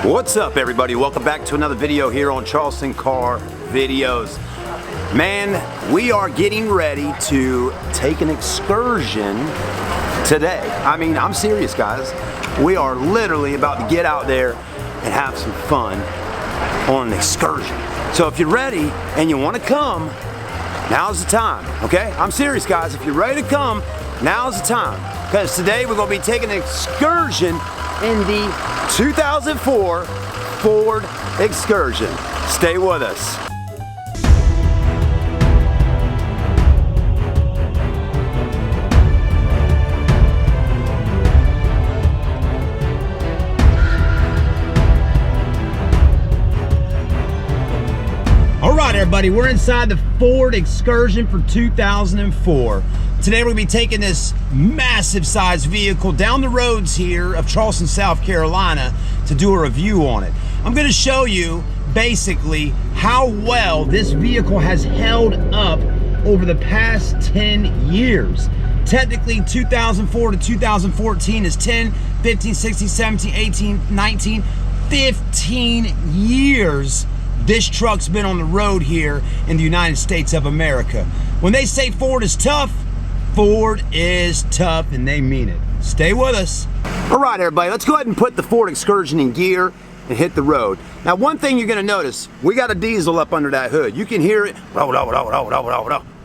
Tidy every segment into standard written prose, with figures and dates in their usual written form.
What's up, everybody? Welcome back to another video here on Charleston Car Videos. Man, we are getting ready to take an excursion today. I mean, I'm serious, guys. We are literally about to get out there and have some fun on an excursion. So if you're ready and you want to come, now's the time, okay? I'm serious, guys. If you're ready to come, now's the time. Because today we're going to be taking an excursion in the 2004 Ford Excursion. Stay with us. All right, everybody, we're inside the Ford Excursion for 2004. Today we're going to be taking this massive size vehicle down the roads here of Charleston, South Carolina to do a review on it. I'm going to show you basically how well this vehicle has held up over the past 10 years. Technically 2004 to 2014 is 10, 15, 16, 17, 18, 19, 15 years this truck's been on the road here in the United States of America. When they say Ford is tough, Ford is tough, and they mean it. Stay with us. All right, everybody, let's go ahead and put the Ford Excursion in gear and hit the road. Now, one thing you're gonna notice, we got a diesel up under that hood. You can hear it.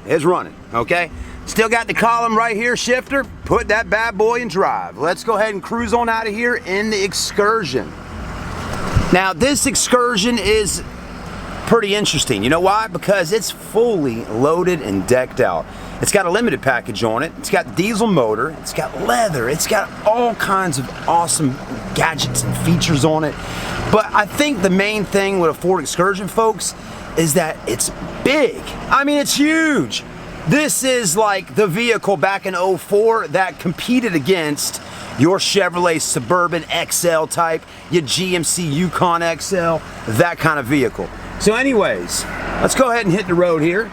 It's running, okay? Still got the column right here, shifter. Put that bad boy in drive. Let's go ahead and cruise on out of here in the Excursion. Now, this Excursion is pretty interesting. You know why? Because it's fully loaded and decked out. It's got a limited package on it. It's got diesel motor. It's got leather. It's got all kinds of awesome gadgets and features on it. But I think the main thing with a Ford Excursion, folks, is that it's big. I mean, it's huge. This is like the vehicle back in 04 that competed against your Chevrolet Suburban XL type, your GMC Yukon XL, that kind of vehicle. So anyways, let's go ahead and hit the road here.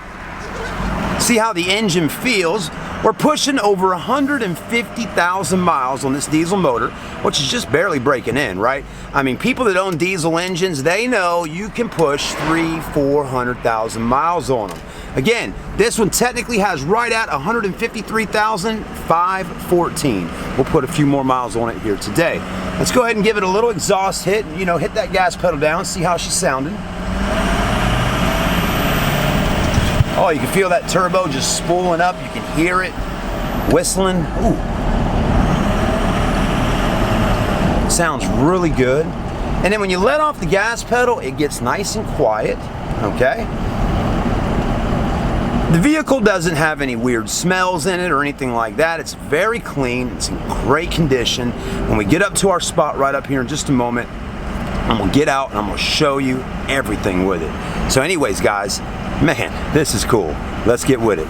See how the engine feels. We're pushing over 150,000 miles on this diesel motor, which is just barely breaking in, right? I mean, people that own diesel engines, they know you can push 300,000-400,000 miles on them. Again, this one technically has right at 153,514. We'll put a few more miles on it here today. Let's go ahead and give it a little exhaust hit. You know, hit that gas pedal down, see how she's sounding. Oh, you can feel that turbo just spooling up. You can hear it whistling. Ooh. Sounds really good. And then when you let off the gas pedal, it gets nice and quiet, okay? The vehicle doesn't have any weird smells in it or anything like that. It's very clean. It's in great condition. When we get up to our spot right up here in just a moment, I'm gonna get out and I'm gonna show you everything with it. So anyways, guys, man, this is cool. Let's get with it.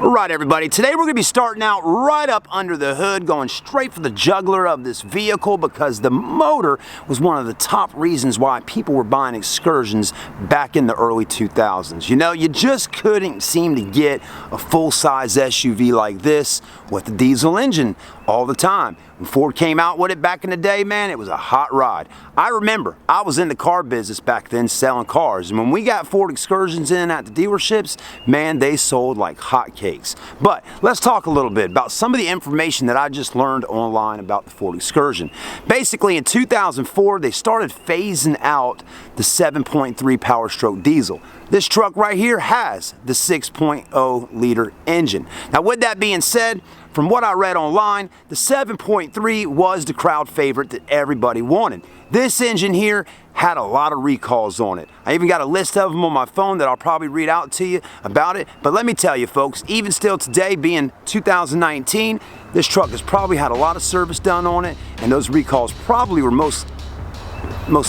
All right, everybody, today we're gonna be starting out right up under the hood, going straight for the jugular of this vehicle because the motor was one of the top reasons why people were buying Excursions back in the early 2000s. You know, you just couldn't seem to get a full-size SUV like this with a diesel engine all the time. When Ford came out with it back in the day, man, it was a hot ride. I remember I was in the car business back then selling cars, and when we got Ford Excursions in at the dealerships, man, they sold like hotcakes. But let's talk a little bit about some of the information that I just learned online about the Ford Excursion. Basically, in 2004, they started phasing out the 7.3 Power Stroke diesel. This truck right here has the 6.0 liter engine. Now, with that being said, from what I read online, the 7.3 was the crowd favorite that everybody wanted. This engine here had a lot of recalls on it. I even got a list of them on my phone that I'll probably read out to you about it. But let me tell you, folks, even still today, being 2019, this truck has probably had a lot of service done on it, and those recalls probably were most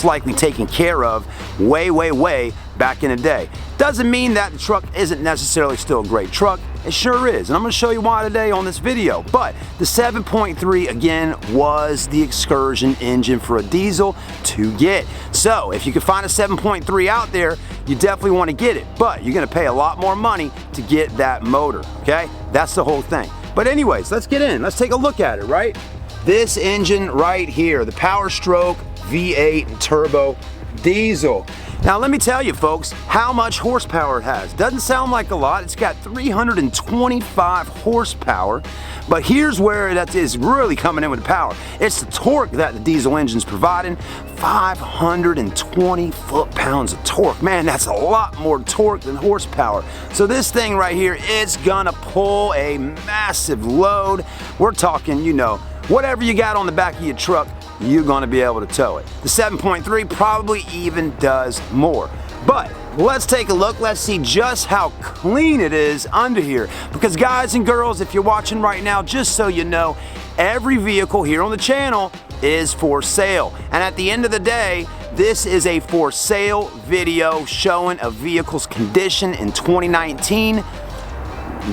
likely taken care of way back in the day. Doesn't mean that the truck isn't necessarily still a great truck. It sure is, and I'm going to show you why today on this video. But the 7.3 again was the Excursion engine for a diesel to get. So if you can find a 7.3 out there, you definitely want to get it, but you're going to pay a lot more money to get that motor, okay? That's the whole thing. But anyways, let's get in. Let's take a look at it, right? This engine right here, the Power Stroke V8 and turbo diesel. Now let me tell you folks how much horsepower it has. Doesn't sound like a lot. It's got 325 horsepower, but here's where that is really coming in with the power. It's the torque that the diesel engine's providing. 520 foot-pounds of torque. Man, that's a lot more torque than horsepower. So this thing right here, it's gonna pull a massive load. We're talking, you know, whatever you got on the back of your truck, you're gonna be able to tow it. The 7.3 probably even does more. But let's take a look. Let's see just how clean it is under here. Because guys and girls, if you're watching right now, just so you know, every vehicle here on the channel is for sale. And at the end of the day, this is a for sale video showing a vehicle's condition in 2019.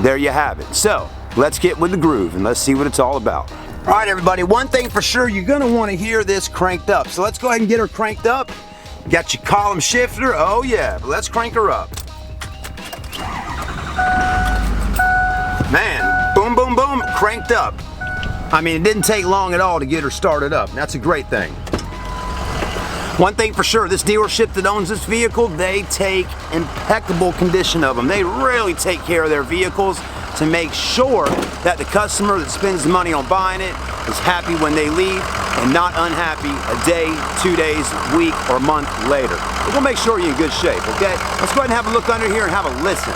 There you have it. So let's get with the groove and let's see what it's all about. All right, everybody, one thing for sure, you're gonna wanna hear this cranked up. So let's go ahead and get her cranked up. Got your column shifter, oh yeah, but let's crank her up. Man, boom, boom, boom, cranked up. I mean, it didn't take long at all to get her started up. That's a great thing. One thing for sure, this dealership that owns this vehicle, they take impeccable condition of them. They really take care of their vehicles to make sure that the customer that spends the money on buying it is happy when they leave and not unhappy a day, 2 days, week, or month later. We're gonna make sure you're in good shape, okay? Let's go ahead and have a look under here and have a listen.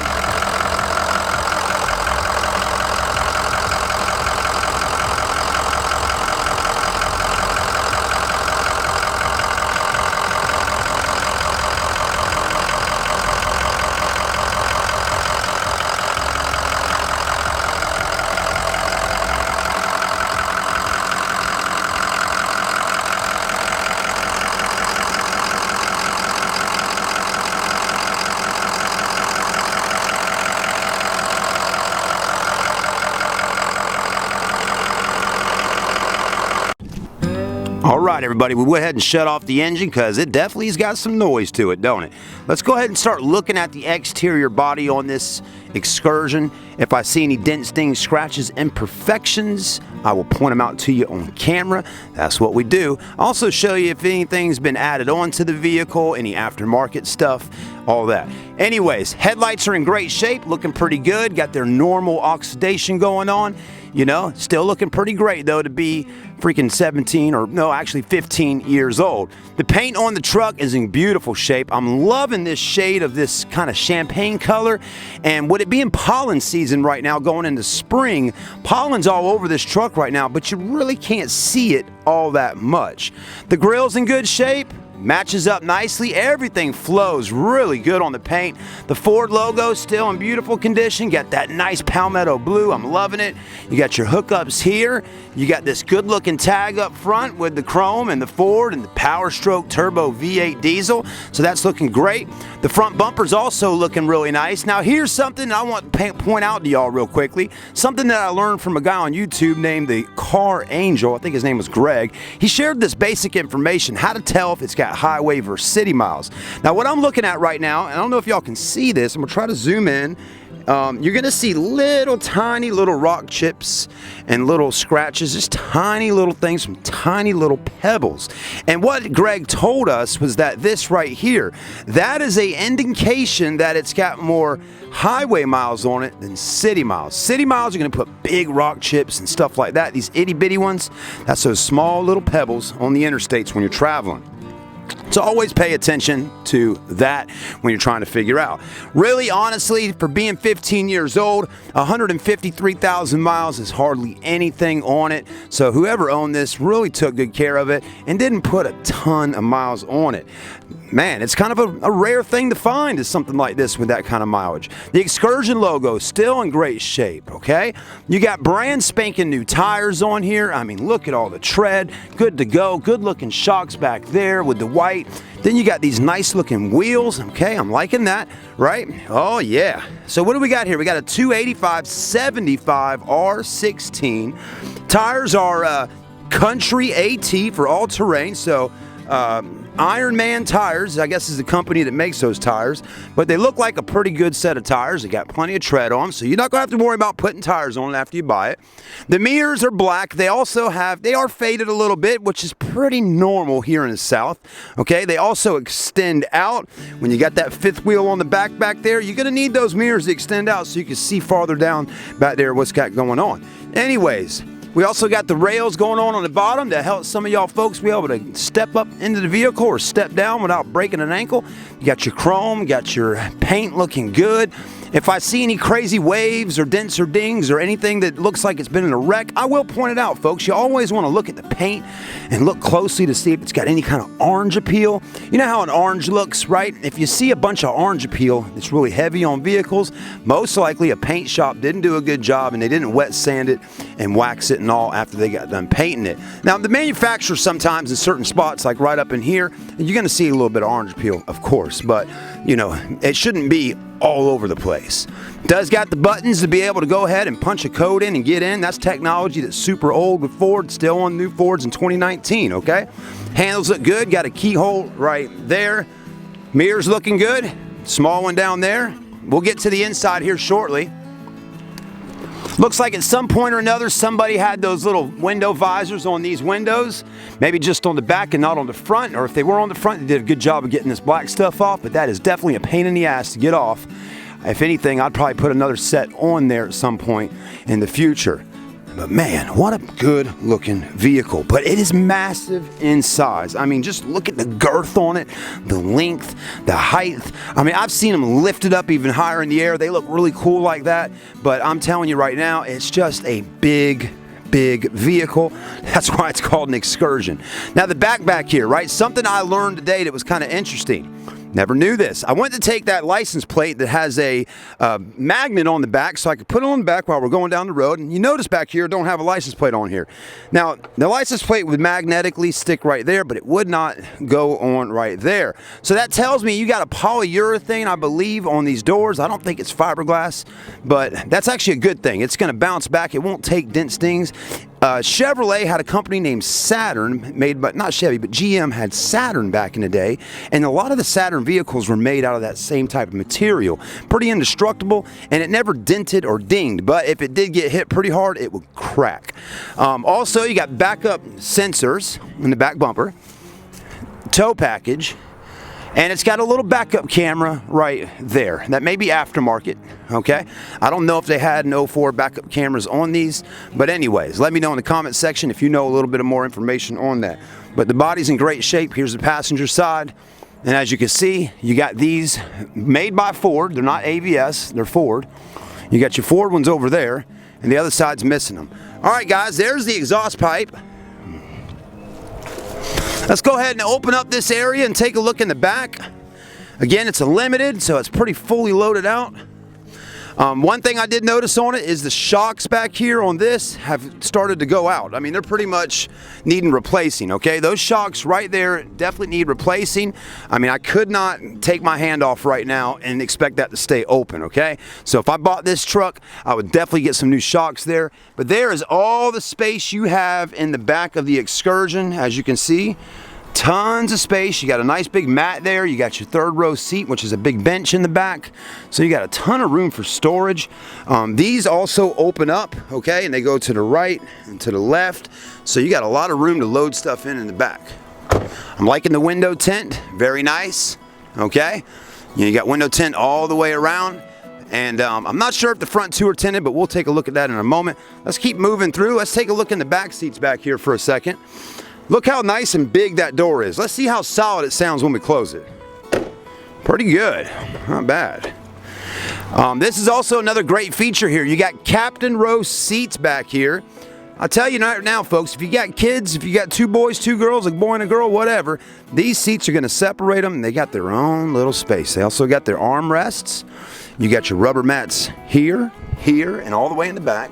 All right, everybody, we went ahead and shut off the engine because it definitely has got some noise to it, don't it? Let's go ahead and start looking at the exterior body on this Excursion. If I see any dents, dings, scratches, imperfections, I will point them out to you on camera. That's what we do. Also show you if anything's been added onto the vehicle, any aftermarket stuff, all that. Anyways, headlights are in great shape, looking pretty good. Got their normal oxidation going on. You know, still looking pretty great though to be freaking 17 or no, actually 15 years old. The paint on the truck is in beautiful shape. I'm loving this shade of this kind of champagne color. And with it being pollen season right now, going into spring, pollen's all over this truck right now, but you really can't see it all that much. The grill's in good shape. Matches up nicely. Everything flows really good on the paint. The Ford logo still in beautiful condition. Got that nice palmetto blue. I'm loving it. You got your hookups here. You got this good looking tag up front with the chrome and the Ford and the Power Stroke Turbo V8 diesel. So that's looking great. The front bumper's also looking really nice. Now here's something I want to point out to y'all real quickly. Something that I learned from a guy on YouTube named the Car Angel. I think his name was Greg. He shared this basic information, how to tell if it's got highway versus city miles. Now what I'm looking at right now, and I don't know if y'all can see this, I'm gonna try to zoom in. You're gonna see little tiny little rock chips and little scratches, just tiny little things from tiny little pebbles. And what Greg told us was that this right here, that is an indication that it's got more highway miles on it than city miles. City miles are gonna put big rock chips and stuff like that. These itty bitty ones, that's those small little pebbles on the interstates when you're traveling. So always pay attention to that when you're trying to figure out. Really, honestly, for being 15 years old, 153,000 miles is hardly anything on it. So whoever owned this really took good care of it and didn't put a ton of miles on it. Man, it's kind of a rare thing to find is something like this with that kind of mileage. The Excursion logo still in great shape, okay? You got brand spanking new tires on here. I mean, look at all the tread. Good to go. Good looking shocks back there with the white. Then you got these nice looking wheels. Okay, I'm liking that, right? Oh yeah. So what do we got here? We got a 285/75 R16. Tires are Country AT for all terrain, so Iron Man tires, I guess is the company that makes those tires, but they look like a pretty good set of tires. They got plenty of tread on them, so you're not going to have to worry about putting tires on it after you buy it. The mirrors are black. They are faded a little bit, which is pretty normal here in the South. Okay, they also extend out. When you got that fifth wheel on the back there, you're going to need those mirrors to extend out so you can see farther down back there what's got going on. Anyways, we also got the rails going on the bottom to help some of y'all folks be able to step up into the vehicle or step down without breaking an ankle. You got your chrome, got your paint looking good. If I see any crazy waves or dents or dings or anything that looks like it's been in a wreck, I will point it out, folks. You always want to look at the paint and look closely to see if it's got any kind of orange appeal. You know how an orange looks, right? If you see a bunch of orange appeal that's really heavy on vehicles, most likely a paint shop didn't do a good job and they didn't wet sand it and wax it and all after they got done painting it. Now, the manufacturer sometimes in certain spots, like right up in here, you're going to see a little bit of orange appeal, of course, but, you know, it shouldn't be all over the place. Does got the buttons to be able to go ahead and punch a code in and get in. That's technology that's super old with Ford, still on new Fords in 2019, okay? Handles look good, got a keyhole right there. Mirrors looking good, small one down there. We'll get to the inside here shortly. Looks like at some point or another somebody had those little window visors on these windows, maybe just on the back and not on the front, or if they were on the front, they did a good job of getting this black stuff off, but that is definitely a pain in the ass to get off. If anything, I'd probably put another set on there at some point in the future. But man, what a good looking vehicle. But it is massive in size. I mean, just look at the girth on it, the length, the height. I mean, I've seen them lifted up even higher in the air. They look really cool like that. But I'm telling you right now, it's just a big vehicle. That's why it's called an Excursion. Now the back here, right? Something I learned today that was kind of interesting. Never knew this. I went to take that license plate that has a magnet on the back so I could put it on the back while we're going down the road. And you notice back here, don't have a license plate on here. Now, the license plate would magnetically stick right there, but it would not go on right there. So that tells me you got a polyurethane, I believe, on these doors. I don't think it's fiberglass, but that's actually a good thing. It's going to bounce back. It won't take dent stings. Chevrolet had a company named Saturn, made by, not Chevy, but GM had Saturn back in the day, and a lot of the Saturn vehicles were made out of that same type of material. Pretty indestructible, and it never dented or dinged, but if it did get hit pretty hard, it would crack. Also, you got backup sensors in the back bumper, tow package, and it's got a little backup camera right there. That may be aftermarket, okay? I don't know if they had no 04 backup cameras on these, but anyways, let me know in the comment section if you know a little bit more information on that. But the body's in great shape. Here's the passenger side. And as you can see, you got these made by Ford. They're not AVS, they're Ford. You got your Ford ones over there, and the other side's missing them. All right, guys, there's the exhaust pipe. Let's go ahead and open up this area and take a look in the back. Again, it's a limited, so it's pretty fully loaded out. One thing I did notice on it is the shocks back here on this have started to go out. I mean, they're pretty much needing replacing, okay? Those shocks right there definitely need replacing. I mean, I could not take my hand off right now and expect that to stay open, okay? So if I bought this truck, I would definitely get some new shocks there. But there is all the space you have in the back of the Excursion, as you can see. Tons of space. You got a nice big mat there. You got your third row seat, which is a big bench in the back. So you got a ton of room for storage. These also open up, okay, and they go to the right and to the left. So you got a lot of room to load stuff in the back. I'm liking the window tint. Very nice, okay? You got window tint all the way around. And I'm not sure if the front two are tinted, but we'll take a look at that in a moment. Let's keep moving through. Let's take a look in the back seats back here for a second. Look how nice and big that door is. Let's see how solid it sounds when we close it. Pretty good, not bad. This is also another great feature here. You got captain row seats back here. I'll tell you right now, folks, if you got kids, if you got two boys, two girls, a boy and a girl, whatever, these seats are going to separate them, and they got their own little space. They also got their armrests. You got your rubber mats here, and all the way in the back.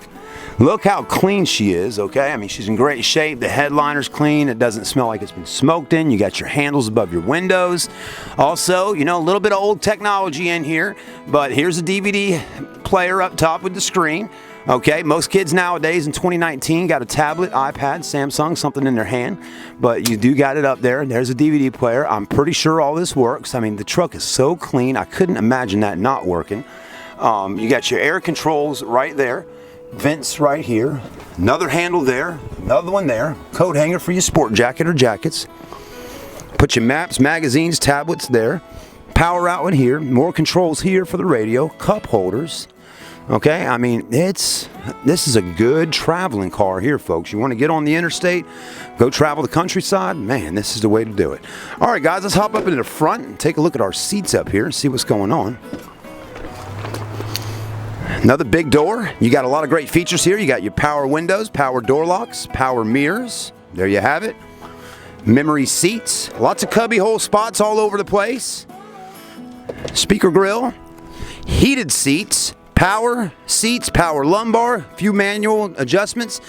Look how clean she is, okay? I mean, she's in great shape. The headliner's clean. It doesn't smell like it's been smoked in. You got your handles above your windows. Also, you know, a little bit of old technology in here, but here's a DVD player up top with the screen. Okay, most kids nowadays in 2019 got a tablet, iPad, Samsung, something in their hand, but you do got it up there. There's a DVD player. I'm pretty sure all this works. I mean, the truck is so clean. I couldn't imagine that not working. You got your air controls right there, vents right here, another handle there, another one there, coat hanger for your sport jacket or jackets. Put your maps, magazines, tablets there, power outlet here, more controls here for the radio, cup holders. Okay, I mean, this is a good traveling car here, folks. You want to get on the interstate, go travel the countryside, man, this is the way to do it. All right, guys, let's hop up into the front and take a look at our seats up here and see what's going on. Another big door. You got a lot of great features here. You got your power windows, power door locks, power mirrors. There you have it. Memory seats, lots of cubby hole spots all over the place. Speaker grill, heated seats, power seats, power lumbar, a few manual adjustments.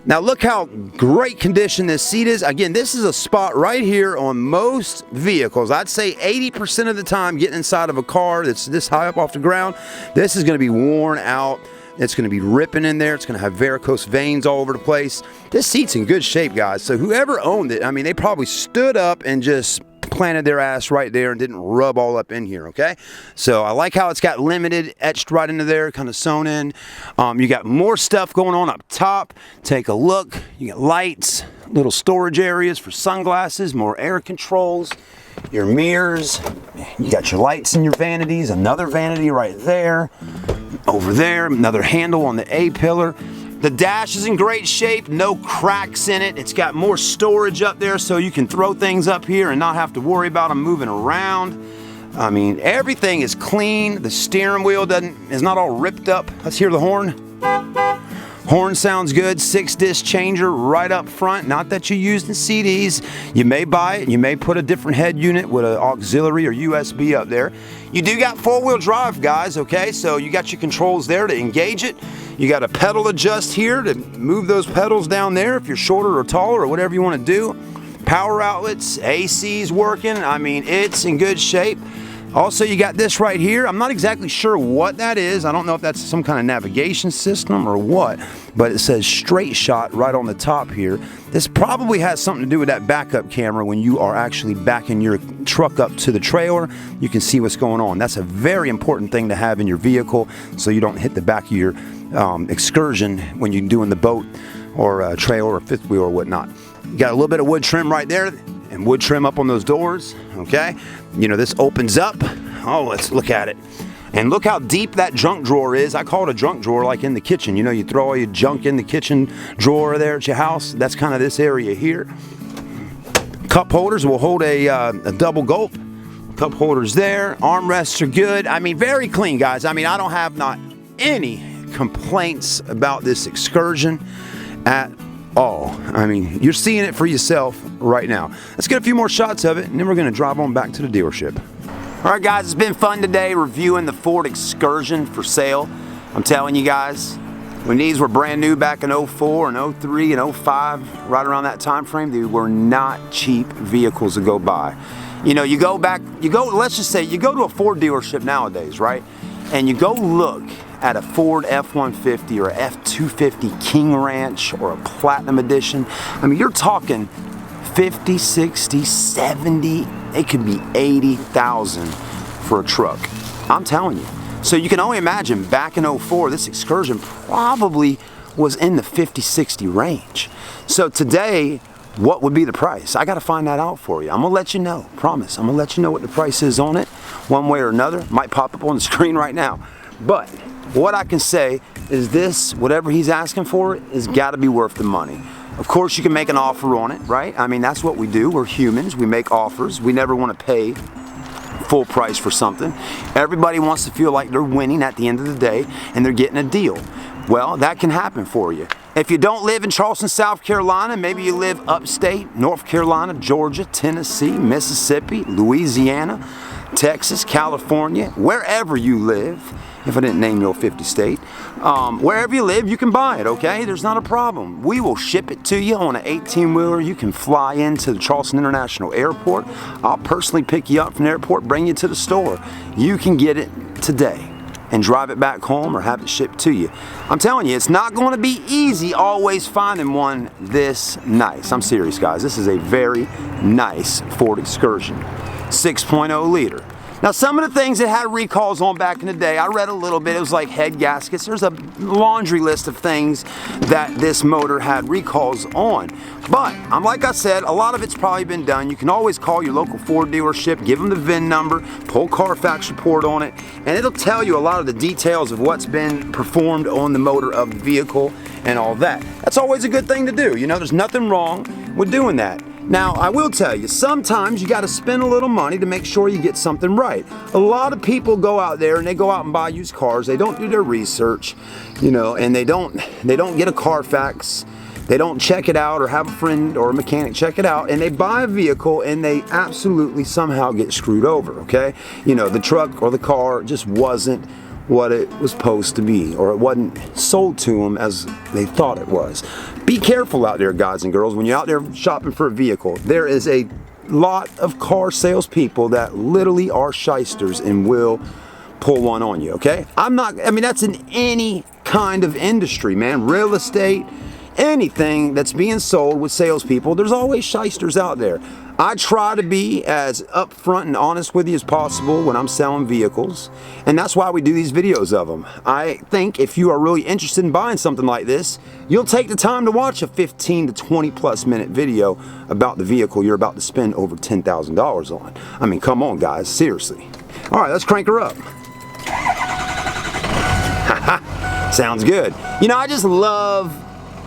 Now look how great condition this seat is. Again, this is a spot right here on most vehicles. I'd say 80% of the time getting inside of a car that's this high up off the ground, this is going to be worn out. It's going to be ripping in there. It's going to have varicose veins all over the place. This seat's in good shape, guys. So whoever owned it, I mean, they probably stood up and just planted their ass right there and didn't rub all up in here, okay? So I like how it's got limited etched right into there, kind of sewn in. You got more stuff going on up top. Take a look. You got lights, little storage areas for sunglasses, more air controls, your mirrors. You got your lights in your vanities, another vanity right there. Over there, another handle on the A-pillar. The dash is in great shape, no cracks in it. It's got more storage up there so you can throw things up here and not have to worry about them moving around. I mean, everything is clean. The steering wheel is not all ripped up. Let's hear the horn. Horn sounds good. 6-disc changer right up front. Not that you used in CDs. You may buy it. You may put a different head unit with an auxiliary or USB up there. You do got 4-wheel drive, guys, okay? So you got your controls there to engage it. You got a pedal adjust here to move those pedals down there if you're shorter or taller or whatever you want to do. Power outlets, AC's working. I mean, it's in good shape. Also, you got this right here. I'm not exactly sure what that is. I don't know if that's some kind of navigation system or what, but it says straight shot right on the top here. This probably has something to do with that backup camera. When you are actually backing your truck up to the trailer, you can see what's going on. That's a very important thing to have in your vehicle so you don't hit the back of your Excursion when you're doing the boat or trailer or fifth wheel or whatnot. You got a little bit of wood trim right there and wood trim up on those doors, okay? You know, this opens up. Oh, let's look at it. And look how deep that junk drawer is. I call it a junk drawer like in the kitchen. You know, you throw all your junk in the kitchen drawer there at your house. That's kind of this area here. Cup holders will hold a double gulp. Cup holders there. Armrests are good. I mean, very clean, guys. I mean, I don't have not any complaints about this Excursion at all. I mean, you're seeing it for yourself right now. Let's get a few more shots of it, and then we're going to drive on back to the dealership. All right, guys, it's been fun today reviewing the Ford Excursion for sale. I'm telling you guys, when these were brand new back in 04 and 03 and 05, right around that time frame, they were not cheap vehicles to go buy. You know, let's just say you go to a Ford dealership nowadays, right? And you go look at a Ford F-150 or F-250 King Ranch or a Platinum Edition. I mean, you're talking 50, 60, 70, it could be 80,000 for a truck. I'm telling you. So you can only imagine back in 04, this Excursion probably was in the 50, 60 range. So today, what would be the price? I got to find that out for you. I'm going to let you know. Promise. I'm going to let you know what the price is on it, one way or another. Might pop up on the screen right now. But what I can say is this, whatever he's asking for it, has got to be worth the money. Of course, you can make an offer on it, right? I mean, that's what we do. We're humans. We make offers. We never want to pay full price for something. Everybody wants to feel like they're winning at the end of the day and they're getting a deal. Well, that can happen for you. If you don't live in Charleston, South Carolina, maybe you live upstate, North Carolina, Georgia, Tennessee, Mississippi, Louisiana, Texas, California, wherever you live, if I didn't name your 50 state, wherever you live, you can buy it, okay? There's not a problem. We will ship it to you on an 18-wheeler. You can fly into the Charleston International Airport. I'll personally pick you up from the airport, bring you to the store. You can get it today. and drive it back home or have it shipped to you. I'm telling you, it's not going to be easy always finding one this nice. I'm serious, guys. This is a very nice Ford Excursion, 6.0 liter. Now, some of the things it had recalls on back in the day, I read a little bit. It was like head gaskets. There's a laundry list of things that this motor had recalls on. But, like I said, a lot of it's probably been done. You can always call your local Ford dealership, give them the VIN number, pull Carfax report on it, and it'll tell you a lot of the details of what's been performed on the motor of the vehicle and all that. That's always a good thing to do. You know, there's nothing wrong with doing that. Now, I will tell you, sometimes you got to spend a little money to make sure you get something right. A lot of people go out there and they go out and buy used cars. They don't do their research, you know, and they don't get a Carfax. They don't check it out or have a friend or a mechanic check it out, and they buy a vehicle and they absolutely somehow get screwed over, okay? You know, the truck or the car just wasn't what it was supposed to be, or it wasn't sold to them as they thought it was. Be careful out there, guys and girls, when you're out there shopping for a vehicle. There is a lot of car salespeople that literally are shysters and will pull one on you, okay? I mean, that's in any kind of industry, man. Real estate, anything that's being sold with salespeople, there's always shysters out there. I try to be as upfront and honest with you as possible when I'm selling vehicles, and that's why we do these videos of them. I think if you are really interested in buying something like this, you'll take the time to watch a 15 to 20 plus minute video about the vehicle you're about to spend over $10,000 on. I mean, come on, guys, seriously. All right, let's crank her up. Sounds good. You know, I just love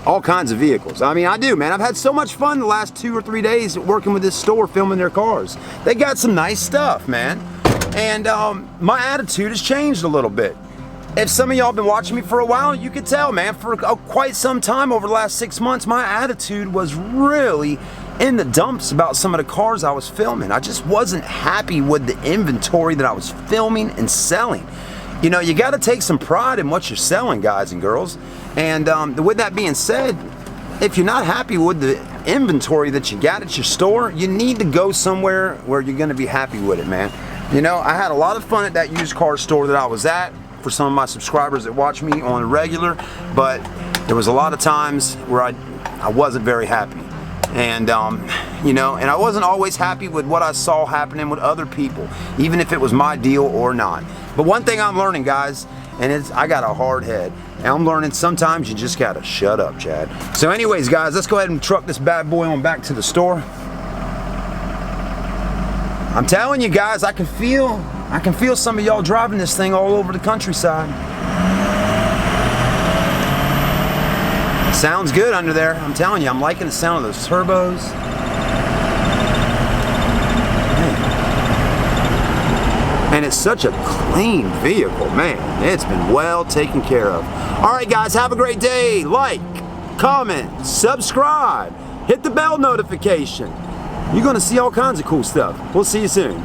all kinds of vehicles. I mean, I do, man. I've had so much fun the last 2 or 3 days working with this store, filming their cars. They got some nice stuff, man. And my attitude has changed a little bit. If some of y'all been watching me for a while, you could tell, man, for quite some time over the last 6 months, my attitude was really in the dumps about some of the cars I was filming. I just wasn't happy with the inventory that I was filming and selling. You know, you got to take some pride in what you're selling, guys and girls. And with that being said, if you're not happy with the inventory that you got at your store, you need to go somewhere where you're going to be happy with it, man. You know, I had a lot of fun at that used car store that I was at for some of my subscribers that watch me on a regular, but there was a lot of times where I wasn't very happy. And, you know, and I wasn't always happy with what I saw happening with other people, even if it was my deal or not. But one thing I'm learning, guys, and I got a hard head, and I'm learning sometimes you just gotta shut up, Chad. So anyways, guys, let's go ahead and truck this bad boy on back to the store. I'm telling you, guys, I can feel some of y'all driving this thing all over the countryside. Sounds good under there. I'm telling you, I'm liking the sound of those turbos. And it's such a clean vehicle, man. It's been well taken care of. All right, guys, have a great day. Like, comment, subscribe, hit the bell notification. You're gonna see all kinds of cool stuff. We'll see you soon.